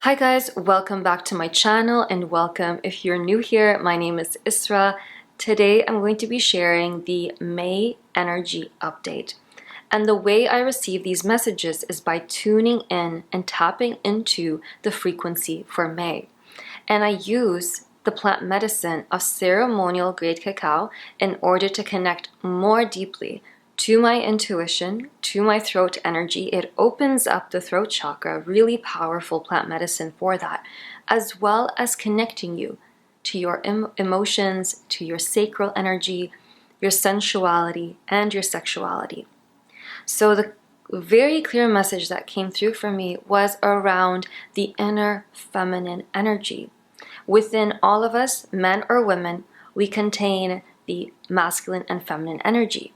Hi guys, welcome back to my channel and welcome if you're new here. My name is Isra. Today I'm going to be sharing the May energy update. And the way I receive these messages is by tuning in and tapping into the frequency for May. And I use the plant medicine of ceremonial grade cacao in order to connect more deeply to my intuition, to my throat energy. It opens up the throat chakra, really powerful plant medicine for that, as well as connecting you to your emotions, to your sacral energy, your sensuality, and your sexuality. So the very clear message that came through for me was around the inner feminine energy. Within all of us, men or women, we contain the masculine and feminine energy.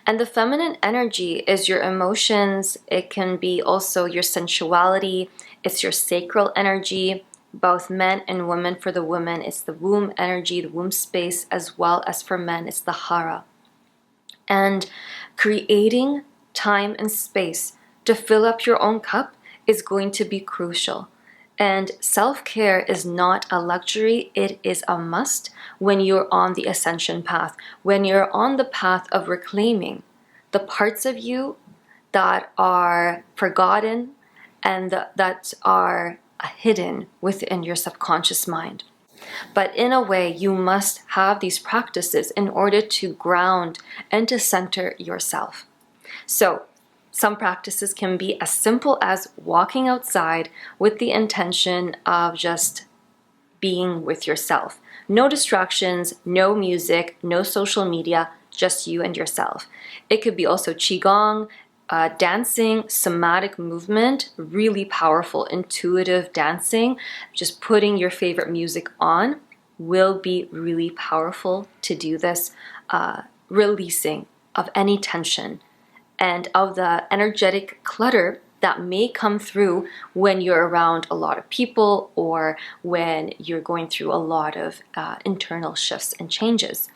And the feminine energy is your emotions. It can be also your sensuality. It's your sacral energy, both men and women. For the women, it's the womb energy, the womb space, as well as for men, it's the hara. And creating time and space to fill up your own cup is going to be crucial. And self-care is not a luxury, it is a must when you're on the ascension path, when you're on the path of reclaiming the parts of you that are forgotten and that are hidden within your subconscious mind. But in a way, you must have these practices in order to ground and to center yourself. So, some practices can be as simple as walking outside with the intention of just being with yourself. No distractions, no music, no social media, just you and yourself. It could be also qigong, dancing, somatic movement, really powerful, intuitive dancing. Just putting your favorite music on will be really powerful to do this, releasing of any tension and of the energetic clutter that may come through when you're around a lot of people or when you're going through a lot of internal shifts and changes.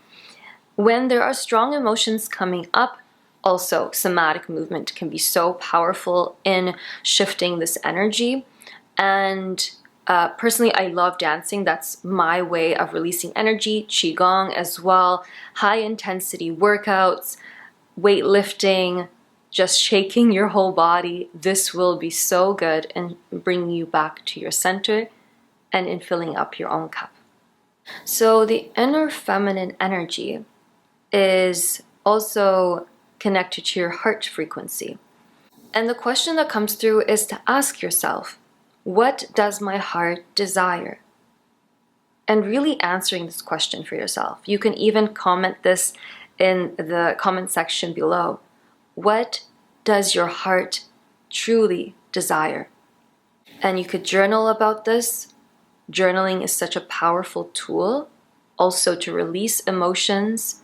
When there are strong emotions coming up, also somatic movement can be so powerful in shifting this energy. And personally, I love dancing. That's my way of releasing energy. Qigong as well, high intensity workouts, weightlifting, just shaking your whole body. This will be so good in bringing you back to your center and in filling up your own cup. So the inner feminine energy is also connected to your heart frequency. And the question that comes through is to ask yourself, what does my heart desire? And really answering this question for yourself. You can even comment this in the comment section below. What does your heart truly desire? And you could journal about this. Journaling is such a powerful tool also to release emotions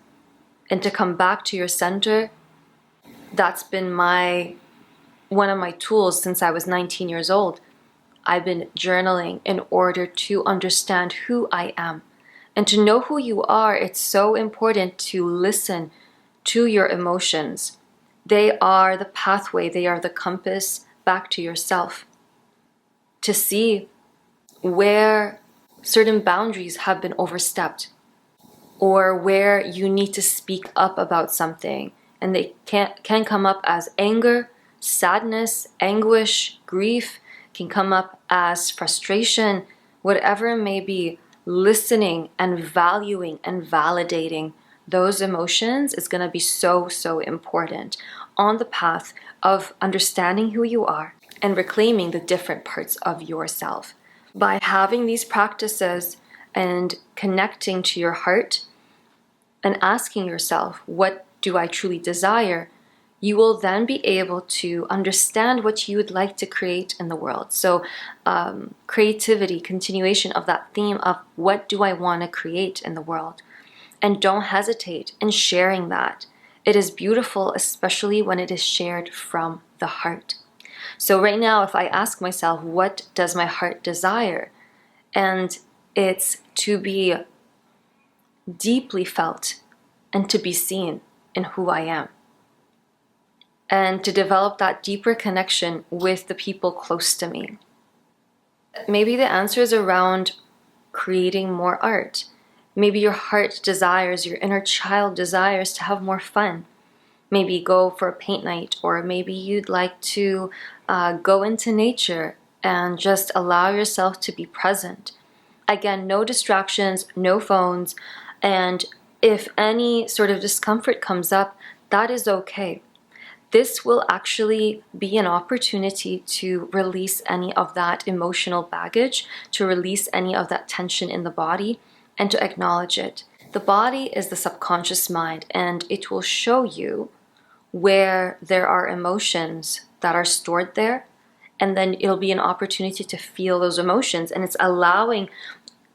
and to come back to your center. That's been one of my tools since I was 19 years old. I've been journaling in order to understand who I am. And to know who you are, it's so important to listen to your emotions. They are the pathway, they are the compass back to yourself. To see where certain boundaries have been overstepped or where you need to speak up about something. And they can come up as anger, sadness, anguish, grief, can come up as frustration, whatever it may be. Listening and valuing and validating those emotions is going to be so, so important on the path of understanding who you are and reclaiming the different parts of yourself. By having these practices and connecting to your heart and asking yourself, what do I truly desire? You will then be able to understand what you would like to create in the world. So creativity, continuation of that theme of what do I want to create in the world? And don't hesitate in sharing that. It is beautiful, especially when it is shared from the heart. So right now, if I ask myself, what does my heart desire? And it's to be deeply felt and to be seen in who I am. And to develop that deeper connection with the people close to me. Maybe the answer is around creating more art. Maybe your heart desires, your inner child desires to have more fun. Maybe go for a paint night, or maybe you'd like to go into nature and just allow yourself to be present. Again, no distractions, no phones, and if any sort of discomfort comes up, that is okay. This will actually be an opportunity to release any of that emotional baggage, to release any of that tension in the body, and to acknowledge it. The body is the subconscious mind, and it will show you where there are emotions that are stored there, and then it'll be an opportunity to feel those emotions, and it's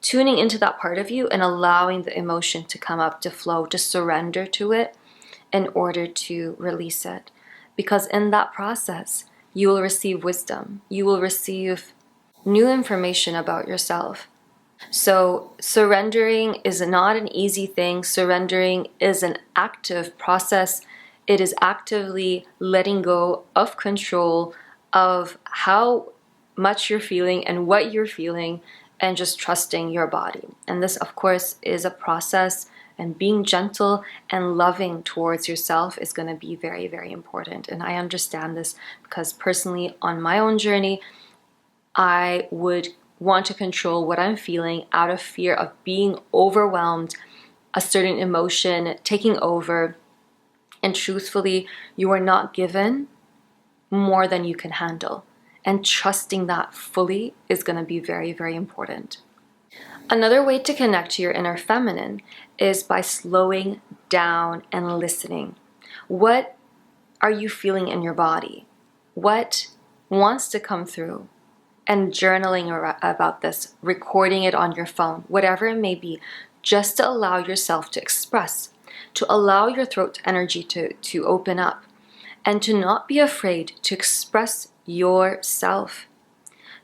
tuning into that part of you and allowing the emotion to come up, to flow, to surrender to it in order to release it. Because in that process, you will receive wisdom. You will receive new information about yourself. So surrendering is not an easy thing. Surrendering is an active process. It is actively letting go of control of how much you're feeling and what you're feeling, and just trusting your body. And this, of course, is a process, and being gentle and loving towards yourself is going to be very, very important. And I understand this because personally, on my own journey, I would want to control what I'm feeling out of fear of being overwhelmed, a certain emotion taking over. And truthfully, you are not given more than you can handle. And trusting that fully is going to be very, very important. Another way to connect to your inner feminine is by slowing down and listening. What are you feeling in your body? What wants to come through? And journaling about this, recording it on your phone, whatever it may be, just to allow yourself to express, to allow your throat energy to open up, and to not be afraid to express yourself,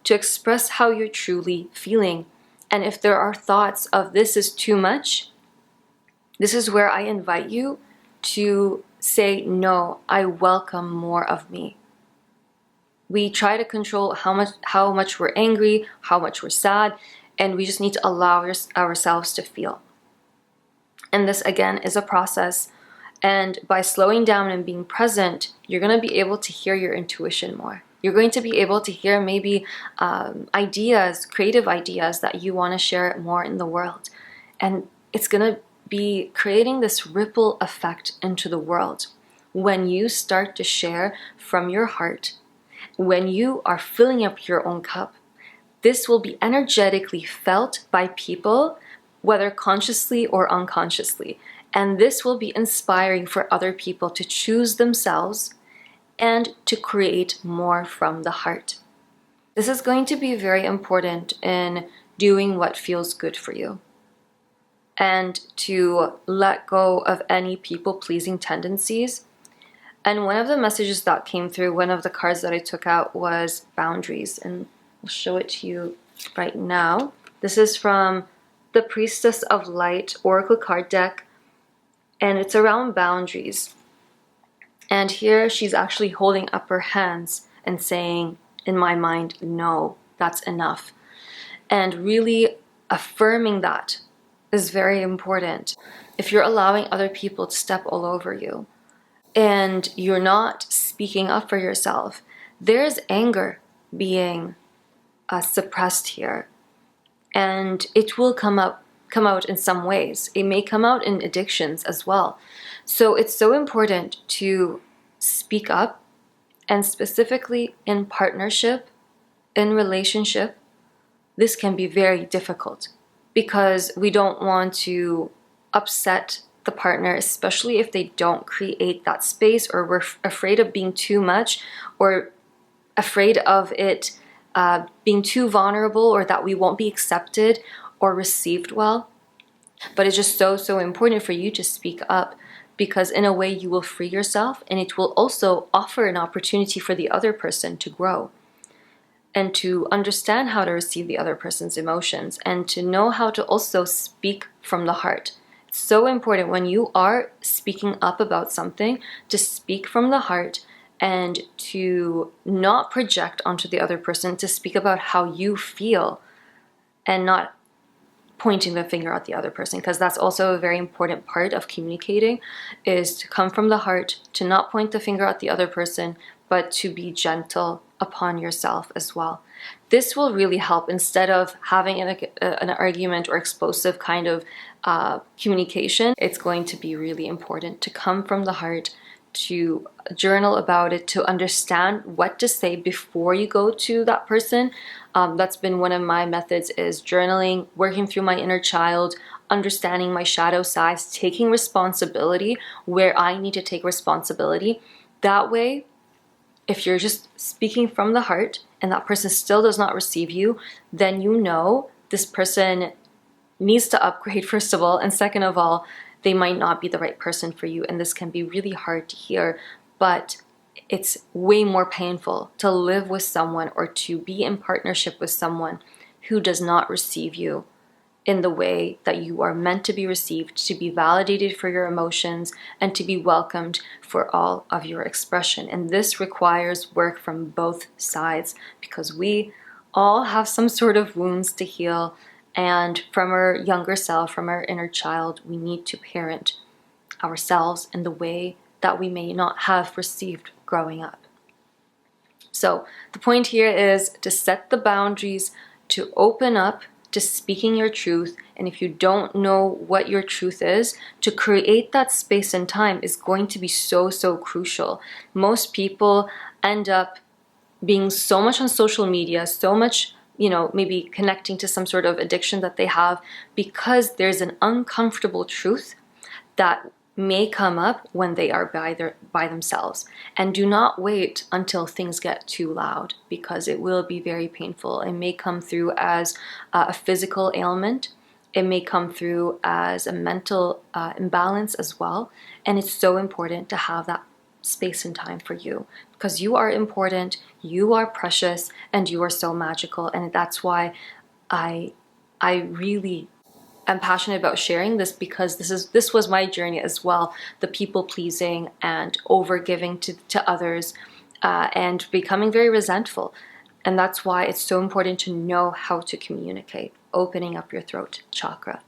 to express how you're truly feeling. And if there are thoughts of this is too much, this is where I invite you to say, no, I welcome more of me. We try to control how much we're angry, how much we're sad, and we just need to allow ourselves to feel. And this, again, is a process. And by slowing down and being present, you're going to be able to hear your intuition more. You're going to be able to hear maybe ideas, creative ideas that you want to share more in the world. And it's going to be creating this ripple effect into the world. When you start to share from your heart, when you are filling up your own cup, this will be energetically felt by people, whether consciously or unconsciously. And this will be inspiring for other people to choose themselves and to create more from the heart. This is going to be very important in doing what feels good for you, and to let go of any people-pleasing tendencies. And one of the messages that came through, one of the cards that I took out, was boundaries. And I'll show it to you right now. This is from the Priestess of Light Oracle card deck, and it's around boundaries. And here she's actually holding up her hands and saying, in my mind, no, that's enough. And really affirming that is very important. If you're allowing other people to step all over you and you're not speaking up for yourself, there's anger being suppressed here. And it will come out in some ways. It may come out in addictions as well. So it's so important to speak up, and specifically in partnership, in relationship, this can be very difficult because we don't want to upset the partner, especially if they don't create that space, or we're afraid of being too much, or afraid of it being too vulnerable, or that we won't be accepted or received well. But it's just so important for you to speak up, because in a way you will free yourself, and it will also offer an opportunity for the other person to grow and to understand how to receive the other person's emotions, and to know how to also speak from the heart. It's so important when you are speaking up about something to speak from the heart and to not project onto the other person, to speak about how you feel and not pointing the finger at the other person, because that's also a very important part of communicating, is to come from the heart, to not point the finger at the other person, but to be gentle upon yourself as well. This will really help instead of having an argument or explosive kind of communication. It's going to be really important to come from the heart, to journal about it, to understand what to say before you go to that person. That's been one of my methods, is journaling, working through my inner child, understanding my shadow sides, taking responsibility where I need to take responsibility. That way, if you're just speaking from the heart and that person still does not receive you, then you know this person needs to upgrade, first of all, and second of all, they might not be the right person for you. And this can be really hard to hear, but it's way more painful to live with someone or to be in partnership with someone who does not receive you in the way that you are meant to be received, to be validated for your emotions, and to be welcomed for all of your expression. And this requires work from both sides, because we all have some sort of wounds to heal. And from our younger self, from our inner child, we need to parent ourselves in the way that we may not have received growing up. So the point here is to set the boundaries, to open up to speaking your truth. And if you don't know what your truth is, to create that space and time is going to be so, so crucial. Most people end up being so much on social media, so much, maybe connecting to some sort of addiction that they have, because there's an uncomfortable truth that may come up when they are by themselves. And do not wait until things get too loud, because it will be very painful. It may come through as a physical ailment. It may come through as a mental imbalance as well. And it's so important to have that space and time for you, because you are important, you are precious, and you are so magical. And that's why I really am passionate about sharing this, because this was my journey as well, the people pleasing and over giving to others, and becoming very resentful. And that's why it's so important to know how to communicate, opening up your throat chakra.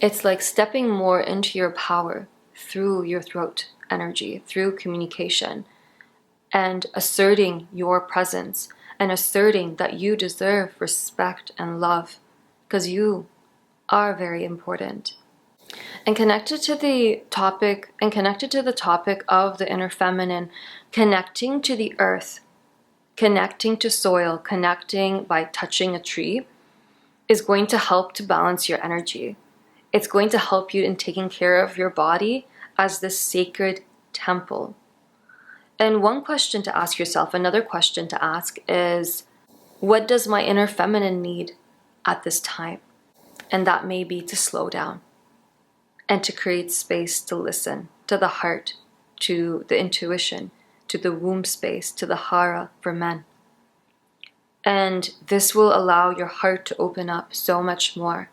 It's like stepping more into your power through your throat energy, through communication, and asserting your presence, and asserting that you deserve respect and love, because you are very important. And connected to the topic of the inner feminine, connecting to the earth, connecting to soil, connecting by touching a tree, is going to help to balance your energy. It's going to help you in taking care of your body as this sacred temple. And one question to ask yourself, another question to ask is, what does my inner feminine need at this time? And that may be to slow down and to create space to listen to the heart, to the intuition, to the womb space, to the hara for men. And this will allow your heart to open up so much more.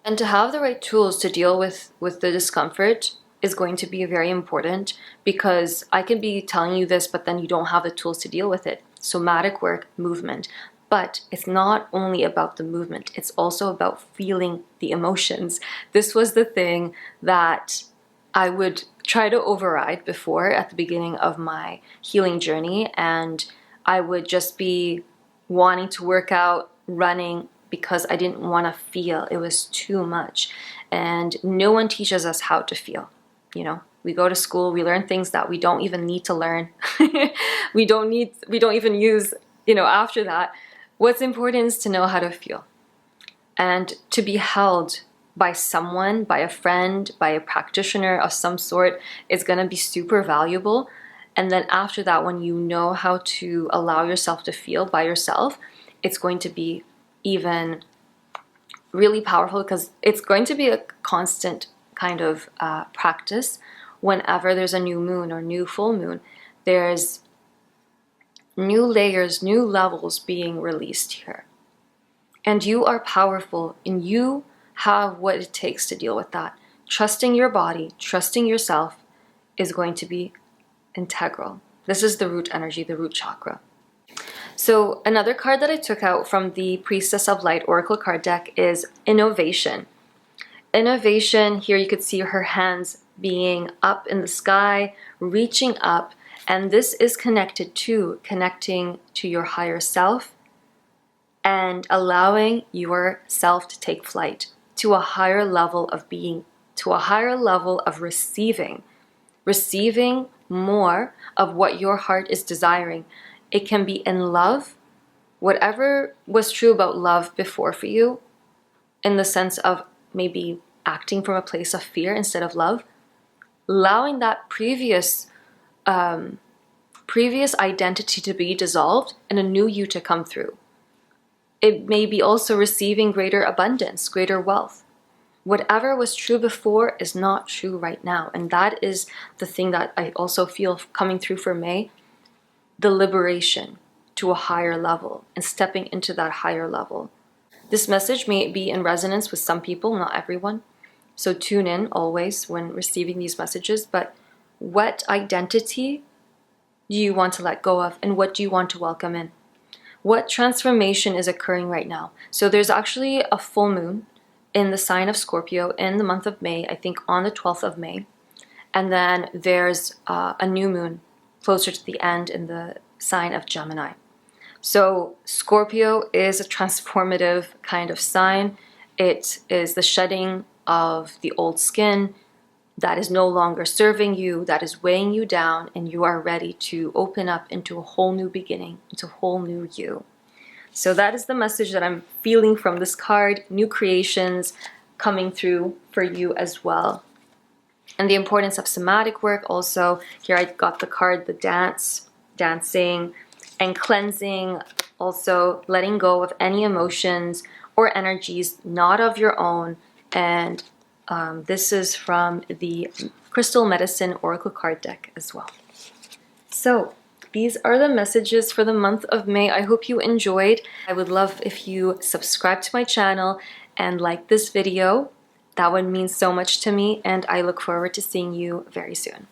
And to have the right tools to deal with the discomfort is going to be very important, because I can be telling you this, but then you don't have the tools to deal with it. Somatic work, movement. But it's not only about the movement, it's also about feeling the emotions. This was the thing that I would try to override before at the beginning of my healing journey, and I would just be wanting to work out, running, because I didn't want to feel. It was too much. And no one teaches us how to feel. We go to school, we learn things that we don't even need to learn. we don't even use, after that. What's important is to know how to feel, and to be held by someone, by a friend, by a practitioner of some sort is going to be super valuable. And then after that, when you know how to allow yourself to feel by yourself, it's going to be even really powerful, because it's going to be a constant kind of practice. Whenever there's a new moon or new full moon, there's new layers, new levels being released here. And you are powerful, and you have what it takes to deal with that. Trusting your body, trusting yourself is going to be integral. This is the root energy, the root chakra. So another card that I took out from the Priestess of Light Oracle card deck is Innovation. Innovation, here you could see her hands being up in the sky, reaching up, and this is connecting to your higher self and allowing yourself to take flight to a higher level of being, to a higher level of receiving more of what your heart is desiring. It can be in love, whatever was true about love before for you, in the sense of maybe acting from a place of fear instead of love, allowing that previous identity to be dissolved and a new you to come through. It may be also receiving greater abundance, greater wealth. Whatever was true before is not true right now. And that is the thing that I also feel coming through for May, the liberation to a higher level and stepping into that higher level. This message may be in resonance with some people, not everyone. So tune in always when receiving these messages. But what identity do you want to let go of, and what do you want to welcome in? What transformation is occurring right now? So there's actually a full moon in the sign of Scorpio in the month of May, I think on the 12th of May. And then there's a new moon closer to the end in the sign of Gemini. So Scorpio is a transformative kind of sign. It is the shedding of the old skin that is no longer serving you, that is weighing you down, and you are ready to open up into a whole new beginning, into a whole new you. So that is the message that I'm feeling from this card, new creations coming through for you as well. And the importance of somatic work also. Here I got the card, the dancing, and cleansing, also letting go of any emotions or energies not of your own. And this is from the Crystal Medicine Oracle card deck as well. So these are the messages for the month of May. I hope you enjoyed. I would love if you subscribe to my channel and like this video. That would mean so much to me, and I look forward to seeing you very soon.